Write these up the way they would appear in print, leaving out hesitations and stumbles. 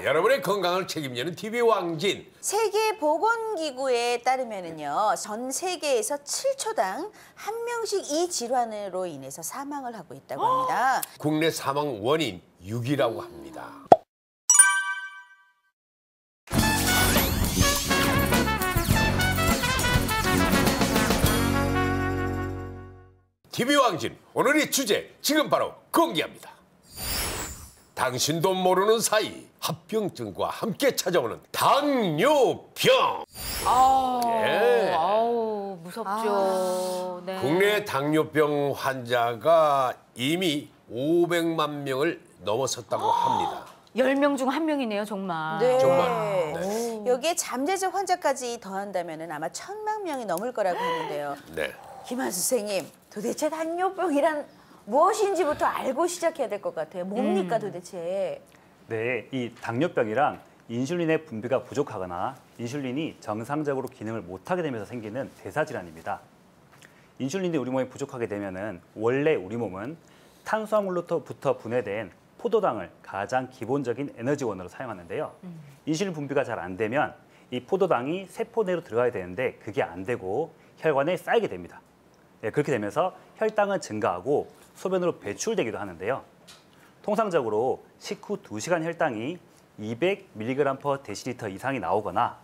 여러분의 건강을 책임지는 TV 왕진. 세계보건기구에 따르면은요, 전 세계에서 7초당 한 명씩 이 질환으로 인해서 사망을 하고 있다고 합니다. 국내 사망 원인 6위라고 합니다. TV 왕진 오늘의 주제 지금 바로 공개합니다. 당신도 모르는 사이 합병증과 함께 찾아오는 당뇨병. 아우, 무섭죠. 네. 국내 당뇨병 환자가 이미 500만 명을 넘어섰다고 합니다. 10명 중 1명이네요, 정말. 네. 정말. 네. 여기에 잠재적 환자까지 더한다면 아마 1000만 명이 넘을 거라고 하는데요. 네. 김한수 선생님, 도대체 당뇨병이란 무엇인지부터 알고 시작해야 될 것 같아요. 뭡니까 도대체? 네, 이 당뇨병이랑 인슐린의 분비가 부족하거나 인슐린이 정상적으로 기능을 못하게 되면서 생기는 대사질환입니다. 인슐린이 우리 몸에 부족하게 되면은 원래 우리 몸은 탄수화물로부터 분해된 포도당을 가장 기본적인 에너지원으로 사용하는데요. 인슐린 분비가 잘 안 되면 이 포도당이 세포 내로 들어가야 되는데 그게 안 되고 혈관에 쌓이게 됩니다. 네, 그렇게 되면서 혈당은 증가하고 소변으로 배출되기도 하는데요. 통상적으로 식후 2시간 혈당이 200mg/dL 이상이 나오거나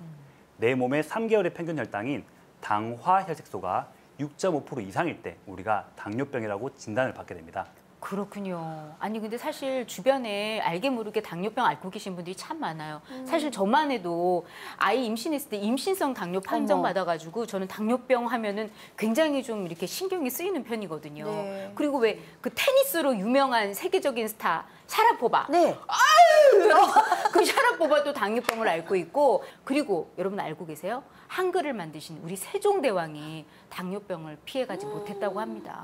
내 몸의 3개월의 평균 혈당인 당화 혈색소가 6.5% 이상일 때 우리가 당뇨병이라고 진단을 받게 됩니다. 그렇군요. 아니 근데 사실 주변에 알게 모르게 당뇨병 앓고 계신 분들이 참 많아요. 사실 저만 해도 아이 임신했을 때 임신성 당뇨 판정 받아가지고 저는 당뇨병 하면은 굉장히 좀 이렇게 신경이 쓰이는 편이거든요. 네. 그리고 왜 그 테니스로 유명한 세계적인 스타 샤라포바. 네. 그 샤라포바도 당뇨병을 앓고 있고, 그리고 여러분 알고 계세요? 한글을 만드신 우리 세종대왕이 당뇨병을 피해가지 못했다고 합니다.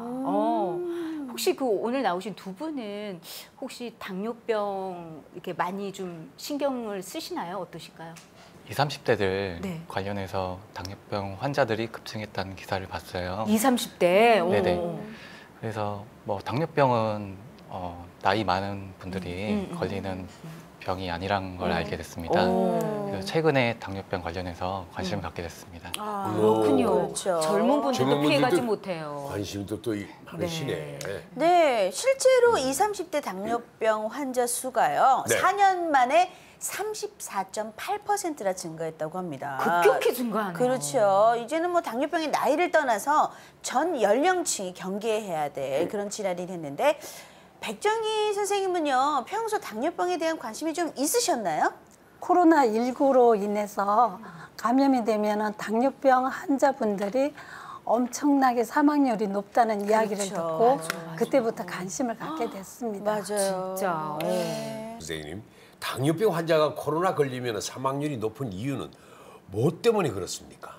혹시 그 오늘 나오신 두 분은 혹시 당뇨병 이렇게 많이 좀 신경을 쓰시나요? 어떠실까요? 20, 30대들 네. 관련해서 당뇨병 환자들이 급증했다는 기사를 봤어요. 20, 30대? 네네. 그래서 뭐 당뇨병은 나이 많은 분들이 걸리는 병이 아니란 걸 알게 됐습니다. 그래서 최근에 당뇨병 관련해서 관심을 갖게 됐습니다. 그렇군요. 그렇죠. 젊은 분들도 젊은 피해가지 분들도 못해요. 관심도 또 많으시네. 네, 실제로 20, 30대 당뇨병 환자 수가요. 네. 4년 만에 34.8%나 증가했다고 합니다. 급격히 증가하네요. 그렇죠. 이제는 뭐 당뇨병의 나이를 떠나서 전 연령층이 경계해야 될 그런 질환이 됐는데, 백정희 선생님은요, 평소 당뇨병에 대한 관심이 좀 있으셨나요? 코로나19로 인해서 감염이 되면 당뇨병 환자분들이 엄청나게 사망률이 높다는 이야기를 듣고 그때부터 관심을 갖게 됐습니다. 맞아요. 진짜. 선생님, 당뇨병 환자가 코로나 걸리면 사망률이 높은 이유는 뭐 때문에 그렇습니까?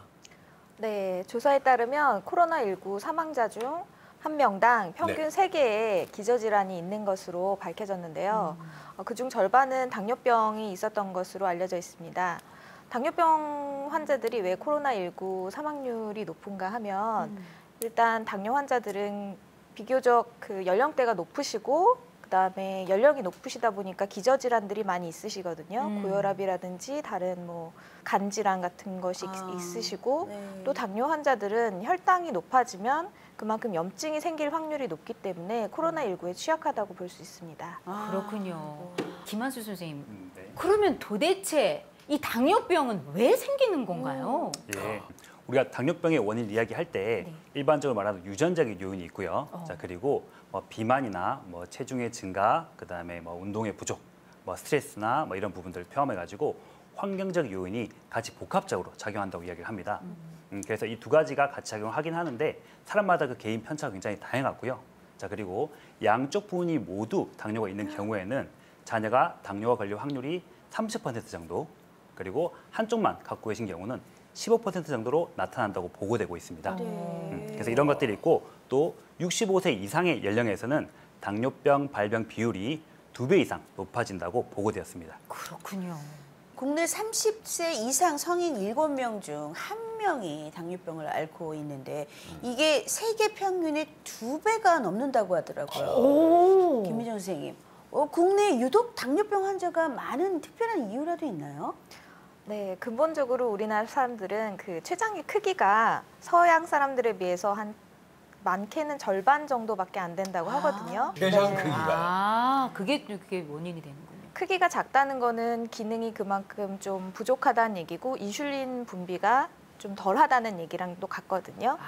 네, 조사에 따르면 코로나19 사망자 중 한 명당 평균 3개의 기저질환이 있는 것으로 밝혀졌는데요. 그중 절반은 당뇨병이 있었던 것으로 알려져 있습니다. 당뇨병 환자들이 왜 코로나19 사망률이 높은가 하면 일단 당뇨 환자들은 비교적 그 연령대가 높으시고 그다음에 연령이 높으시다 보니까 기저질환들이 많이 있으시거든요. 고혈압이라든지 다른 뭐 간질환 같은 것이 있으시고 또 당뇨 환자들은 혈당이 높아지면 그만큼 염증이 생길 확률이 높기 때문에 코로나19에 취약하다고 볼 수 있습니다. 그렇군요. 김한수 선생님, 네. 그러면 도대체 이 당뇨병은 왜 생기는 건가요? 예. 우리가 당뇨병의 원인 이야기할 때 일반적으로 말하는 유전적인 요인이 있고요. 자, 그리고 뭐 비만이나 뭐 체중의 증가, 그다음에 뭐 운동의 부족, 뭐 스트레스나 뭐 이런 부분들을 포함해 가지고 환경적 요인이 같이 복합적으로 작용한다고 이야기를 합니다. 그래서 이 두 가지가 같이 작용하긴 하는데 사람마다 그 개인 편차가 굉장히 다양하고요. 자, 그리고 양쪽 부분이 모두 당뇨가 있는 경우에는 자녀가 당뇨가 걸릴 확률이 30% 정도, 그리고 한쪽만 갖고 계신 경우는 15% 정도로 나타난다고 보고되고 있습니다. 그래서 이런 것들이 있고, 또 65세 이상의 연령에서는 당뇨병 발병 비율이 2배 이상 높아진다고 보고되었습니다. 그렇군요. 국내 30세 이상 성인 7명 중 1명이 당뇨병을 앓고 있는데 이게 세계 평균의 2배가 넘는다고 하더라고요. 김미정 선생님, 국내에 유독 당뇨병 환자가 많은 특별한 이유라도 있나요? 네, 근본적으로 우리나라 사람들은 그 췌장의 크기가 서양 사람들에 비해서 한 많게는 절반 정도밖에 안 된다고 하거든요. 췌장 네. 크기가요. 아, 그게 원인이 되는군요. 크기가 작다는 거는 기능이 그만큼 좀 부족하다는 얘기고 인슐린 분비가 좀 덜하다는 얘기랑 또 같거든요.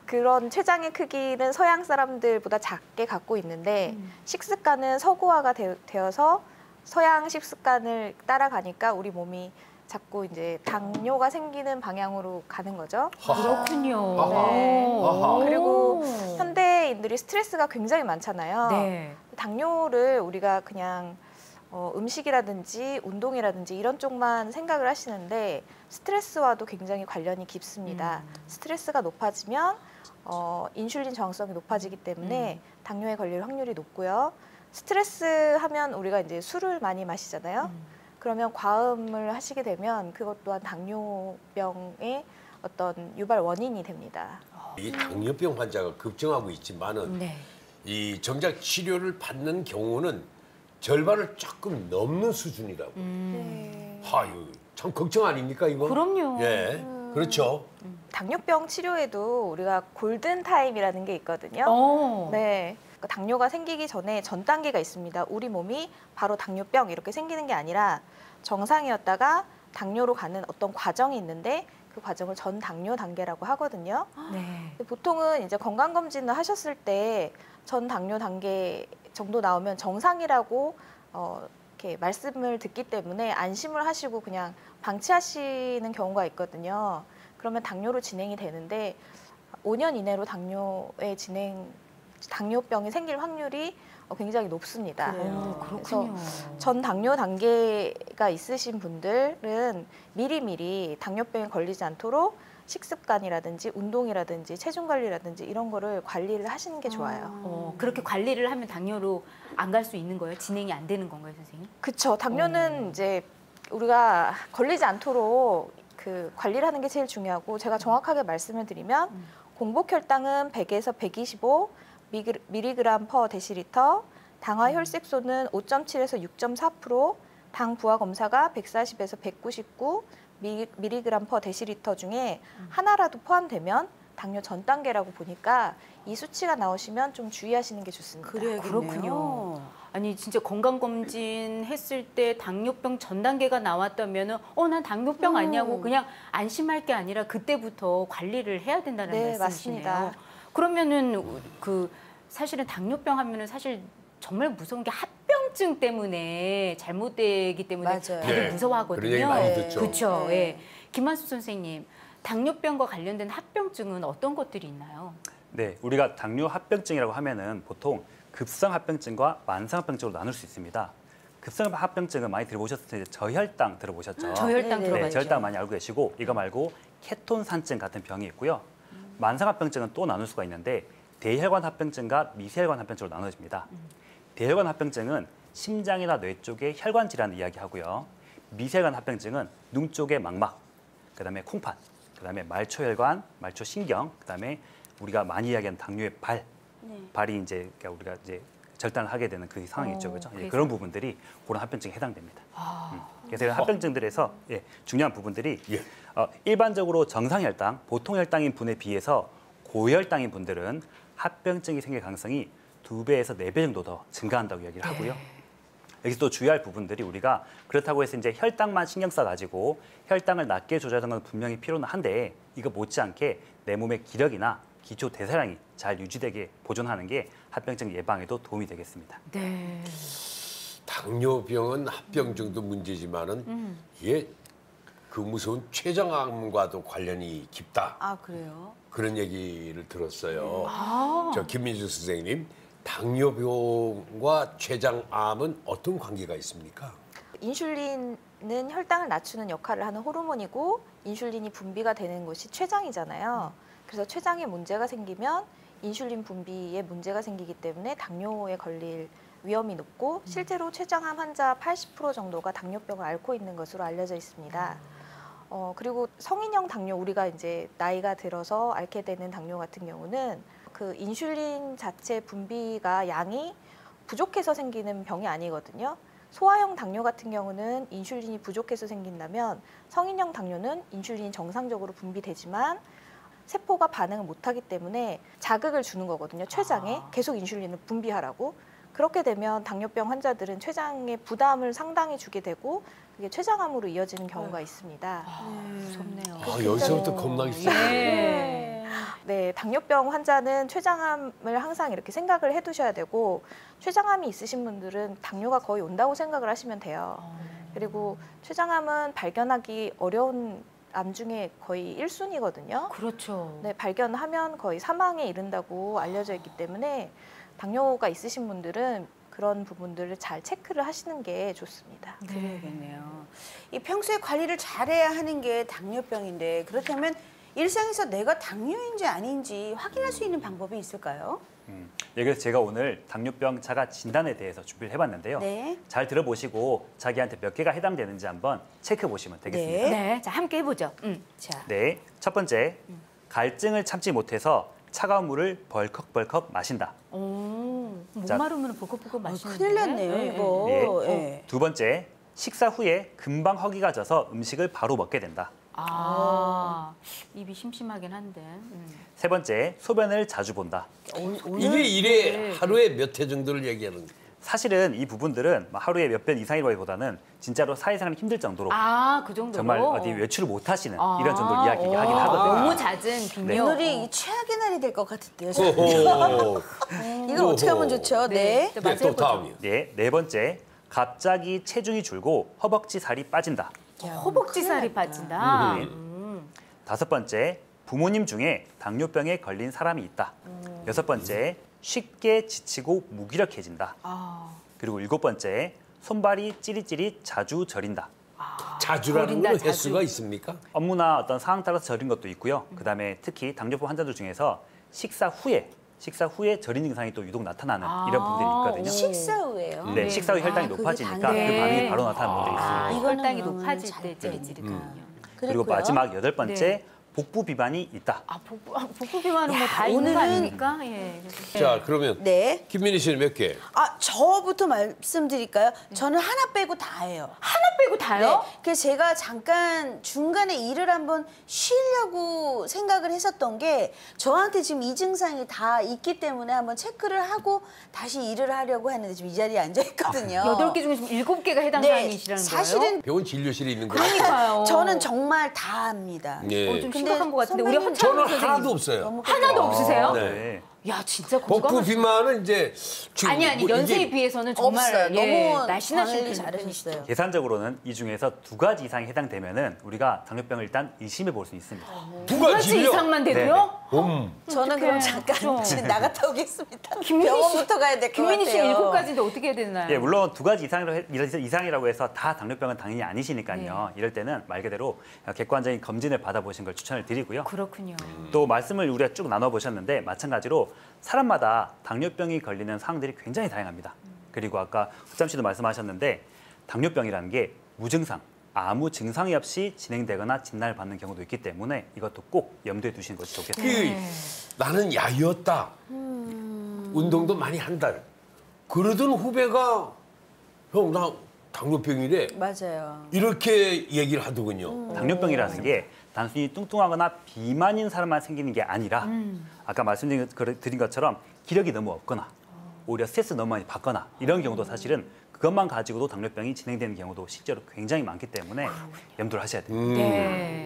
그런 췌장의 크기는 서양 사람들보다 작게 갖고 있는데 식습관은 서구화가 되어서 서양 식습관을 따라가니까 우리 몸이 자꾸 이제 당뇨가 생기는 방향으로 가는 거죠. 그렇군요. 네. 아하. 그리고 현대인들이 스트레스가 굉장히 많잖아요. 네. 당뇨를 우리가 그냥 음식이라든지 운동이라든지 이런 쪽만 생각을 하시는데 스트레스와도 굉장히 관련이 깊습니다. 스트레스가 높아지면 인슐린 저항성이 높아지기 때문에 당뇨에 걸릴 확률이 높고요. 스트레스 하면 우리가 이제 술을 많이 마시잖아요. 그러면 과음을 하시게 되면 그것 또한 당뇨병의 어떤 유발 원인이 됩니다. 이 당뇨병 환자가 급증하고 있지만은 네. 이 정작 치료를 받는 경우는 절반을 조금 넘는 수준이라고. 네. 아유, 참 걱정 아닙니까 이거? 그럼요. 예, 그렇죠. 당뇨병 치료에도 우리가 골든 타임이라는 게 있거든요. 네. 그러니까 당뇨가 생기기 전에 전 단계가 있습니다. 우리 몸이 바로 당뇨병 이렇게 생기는 게 아니라 정상이었다가 당뇨로 가는 어떤 과정이 있는데 그 과정을 전 당뇨 단계라고 하거든요. 네. 근데 보통은 이제 건강검진을 하셨을 때 전 당뇨 단계 정도 나오면 정상이라고 이렇게 말씀을 듣기 때문에 안심을 하시고 그냥 방치하시는 경우가 있거든요. 그러면 당뇨로 진행이 되는데 5년 이내로 당뇨병이 생길 확률이 굉장히 높습니다. 그렇군요. 그래서 전 당뇨 단계가 있으신 분들은 미리미리 당뇨병에 걸리지 않도록 식습관이라든지 운동이라든지 체중 관리라든지 이런 거를 관리를 하시는 게 좋아요. 그렇게 관리를 하면 당뇨로 안 갈 수 있는 거예요? 진행이 안 되는 건가요, 선생님? 그렇죠. 당뇨는 이제 우리가 걸리지 않도록 그 관리를 하는 게 제일 중요하고 제가 정확하게 말씀을 드리면 공복 혈당은 100에서 125 미리그램 퍼 데시리터, 당화 혈색소는 5.7에서 6.4%, 당 부하 검사가 140에서 199 미리그램 퍼 데시리터 중에 하나라도 포함되면 당뇨 전 단계라고 보니까 이 수치가 나오시면 좀 주의하시는 게 좋습니다. 그렇군요. 아니 진짜 건강검진 했을 때 당뇨병 전 단계가 나왔다면은 난 당뇨병 아니냐고 그냥 안심할 게 아니라 그때부터 관리를 해야 된다는 네, 말씀이시네요. 맞습니다. 그러면은 사실은 당뇨병 하면은 사실 정말 무서운 게 합병증 때문에 잘못되기 때문에 맞아요. 다들 네, 무서워하거든요. 그런 얘기 많이 듣죠. 그렇죠. 네. 예. 김만수 선생님, 당뇨병과 관련된 합병증은 어떤 것들이 있나요? 네, 우리가 당뇨 합병증이라고 하면은 보통 급성 합병증과 만성 합병증으로 나눌 수 있습니다. 급성 합병증은 많이 들어보셨을 텐데 저혈당 들어보셨죠? 저혈당 네네. 들어봤죠. 네, 저혈당 많이 알고 계시고 이거 말고 케톤산증 같은 병이 있고요. 만성 합병증은 또 나눌 수가 있는데 대혈관 합병증과 미세혈관 합병증으로 나눠집니다. 대혈관 합병증은 심장이나 뇌 쪽의 혈관 질환을 이야기하고요. 미세혈관 합병증은 눈 쪽의 망막, 그다음에 콩팥, 그다음에 말초혈관, 말초신경, 그다음에 우리가 많이 이야기하는 당뇨의 발이 이제 그러니까 우리가 이제 절단을 하게 되는 그 상황이 있죠, 그렇죠? 예, 그런 부분들이 그런 합병증에 해당됩니다. 그래서 이런 합병증들에서 중요한 부분들이 예. 일반적으로 정상 혈당, 보통 혈당인 분에 비해서 고혈당인 분들은 합병증이 생길 가능성이 2배에서 4배 정도 더 증가한다고 이야기를 하고요. 여기서 또 주의할 부분들이 우리가 그렇다고 해서 이제 혈당만 신경 써 가지고 혈당을 낮게 조절하는 건 분명히 필요는 한데 이거 못지않게 내 몸의 기력이나 기초 대사량이 잘 유지되게 보존하는 게 합병증 예방에도 도움이 되겠습니다. 네. 당뇨병은 합병증도 문제지만은 이게 그 무서운 췌장암과도 관련이 깊다. 아, 그래요? 그런 얘기를 들었어요. 아. 저 김민주 선생님, 당뇨병과 췌장암은 어떤 관계가 있습니까? 인슐린은 혈당을 낮추는 역할을 하는 호르몬이고 인슐린이 분비가 되는 곳이 췌장이잖아요. 그래서 췌장에 문제가 생기면 인슐린 분비에 문제가 생기기 때문에 당뇨에 걸릴 위험이 높고 실제로 췌장암 환자 80% 정도가 당뇨병을 앓고 있는 것으로 알려져 있습니다. 그리고 성인형 당뇨, 우리가 이제 나이가 들어서 앓게 되는 당뇨 같은 경우는 그 인슐린 자체 분비가 양이 부족해서 생기는 병이 아니거든요. 소아형 당뇨 같은 경우는 인슐린이 부족해서 생긴다면 성인형 당뇨는 인슐린이 정상적으로 분비되지만 세포가 반응을 못하기 때문에 자극을 주는 거거든요. 췌장에 계속 인슐린을 분비하라고. 그렇게 되면 당뇨병 환자들은 췌장에 부담을 상당히 주게 되고 그게 췌장암으로 이어지는 경우가 있습니다. 무섭네요. 아, 여기서부터 겁나기 시작해요. 네, 당뇨병 환자는 췌장암을 항상 이렇게 생각을 해두셔야 되고 췌장암이 있으신 분들은 당뇨가 거의 온다고 생각을 하시면 돼요. 그리고 췌장암은 발견하기 어려운 암 중에 거의 1순위거든요. 그렇죠. 네, 발견하면 거의 사망에 이른다고 알려져 있기 때문에 당뇨가 있으신 분들은 그런 부분들을 잘 체크를 하시는 게 좋습니다. 그러겠네요. 이 평소에 관리를 잘해야 하는 게 당뇨병인데 그렇다면 일상에서 내가 당뇨인지 아닌지 확인할 수 있는 방법이 있을까요? 그래서 제가 오늘 당뇨병 자가 진단에 대해서 준비를 해봤는데요. 네. 잘 들어보시고 자기한테 몇 개가 해당되는지 한번 체크해 보시면 되겠습니다. 네, 자 함께 해보죠. 자, 네, 첫 번째, 갈증을 참지 못해서 차가운 물을 벌컥벌컥 마신다. 목 자, 마르면 보글보글 마시는데. 큰일 났네요, 이거. 예. 예. 두 번째, 식사 후에 금방 허기가 져서 음식을 바로 먹게 된다. 입이 심심하긴 한데. 세 번째, 소변을 자주 본다. 이게 일에 하루에 몇 회 정도를 얘기하는 거예요? 사실은 이 부분들은 하루에 몇 번 이상이라기보다는 진짜로 사회생활이 힘들 정도로 그 정도로. 정말 어디 외출을 못 하시는 이런 정도로 이야기하긴 하거든요. 너무 잦은 빈뇨. 오늘이 최악의 날이 될 것 같은데요. 오호. 이걸 어떻게 하면 좋죠? 네. 네, 또 다음이요. 네, 네 번째, 갑자기 체중이 줄고 허벅지 살이 빠진다. 허벅지 살이 빠진다. 다섯 번째, 부모님 중에 당뇨병에 걸린 사람이 있다. 여섯 번째, 쉽게 지치고 무기력해진다. 그리고 일곱 번째, 손발이 찌릿찌릿 자주 저린다. 자주라는 저린다, 건 자주. 횟수가 있습니까? 업무나 어떤 상황 따라서 저린 것도 있고요. 그다음에 특히 당뇨병 환자들 중에서 식사 후에 저린 증상이 또 유독 나타나는 이런 분들이 있거든요. 식사 후에요. 네, 식사 후 혈당이 그게 높아지니까 당뇨. 그 반응이 바로 나타나는 분들이 있습니다. 이거는 혈당이 그러면 높아질 잘 때 찌릿찌릿하군요. 그리고 그랬고요. 마지막 여덟 번째, 네. 복부 비만이 있다. 복부 비만은 뭐 다 있는 거 오늘은- 아닙니까? 예. 자, 그러면 네. 김민희 씨는 몇 개? 저부터 말씀드릴까요? 저는 하나 빼고 다 해요. 하나 빼고 다요? 네. 그래서 제가 잠깐 중간에 일을 한번 쉬려고 생각을 했었던 게 저한테 지금 이 증상이 다 있기 때문에 한번 체크를 하고 다시 일을 하려고 했는데 지금 이 자리에 앉아 있거든요. 8개 중에 지금 7개가 해당 네, 사항이시라는 거예요? 사실은 병원 진료실에 있는 거예요? 그러니까요. 저는 정말 다 합니다. 예. 좀 근데 심각한 것 같은데 우리 선배님, 허창 저는 선생님 하나도 없어요. 너무 하나도 없으세요? 네. 야 진짜 복부 건강하시- 비만은 이제 지금 아니 뭐 연세에 이게 비해서는 정말 없어요. 예, 너무 날씬하신 관리 편이시죠. 잘하셨어요. 계산적으로는 이 중에서 두 가지 이상이 해당되면은 우리가 당뇨병을 일단 의심해 볼 수 있습니다. 두 두 가지 가지요. 이상만 돼도요? 저는 그럼 잠깐 그렇죠. 지금 나갔다 오겠습니다. 김민희 씨- 병원부터 가야 될 것 같아요. 김민희 씨 7가지인데 어떻게 해야 되나요? 예, 물론 두 가지 이상이라고 해서 다 당뇨병은 당연히 아니시니까요. 이럴 때는 말 그대로 객관적인 검진을 받아보신 걸 추천을 드리고요. 그렇군요. 또 말씀을 우리가 쭉 나눠보셨는데 마찬가지로 사람마다 당뇨병이 걸리는 상황들이 굉장히 다양합니다. 그리고 아까 허참 씨도 말씀하셨는데 당뇨병이라는 게 무증상, 아무 증상이 없이 진행되거나 진단을 받는 경우도 있기 때문에 이것도 꼭 염두에 두시는 것이 좋겠습니다. 나는 야유였다. 운동도 많이 한다. 그러던 후배가 형 나 당뇨병이래. 맞아요. 이렇게 얘기를 하더군요. 당뇨병이라는 게 단순히 뚱뚱하거나 비만인 사람만 생기는 게 아니라 아까 말씀드린 것처럼 기력이 너무 없거나 오히려 스트레스 너무 많이 받거나 이런 경우도 사실은 그것만 가지고도 당뇨병이 진행되는 경우도 실제로 굉장히 많기 때문에 염두를 하셔야 됩니다. 네.